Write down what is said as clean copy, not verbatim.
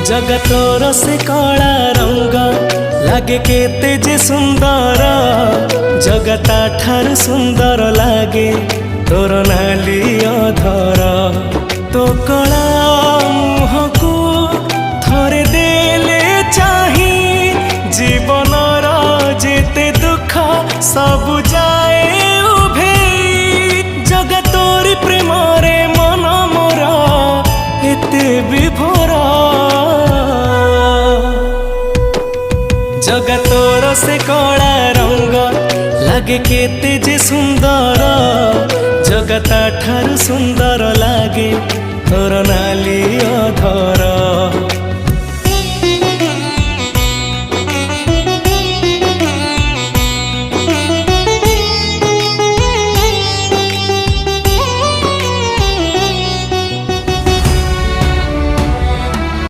जगतोर से कला रंग लागे केते जे सुंदर जगता ठार सुंदर लागे तोर नाली अधर तो कला मुह को थरे देले चाही जीवनर जेते दुख सब जाए उभे जगतोरी प्रेम रे मन मोर एते विभोर जगतोर से कला रंग लागे केते जे सुंदर जगता ठार सुंदर लागे तोर नाली अधर।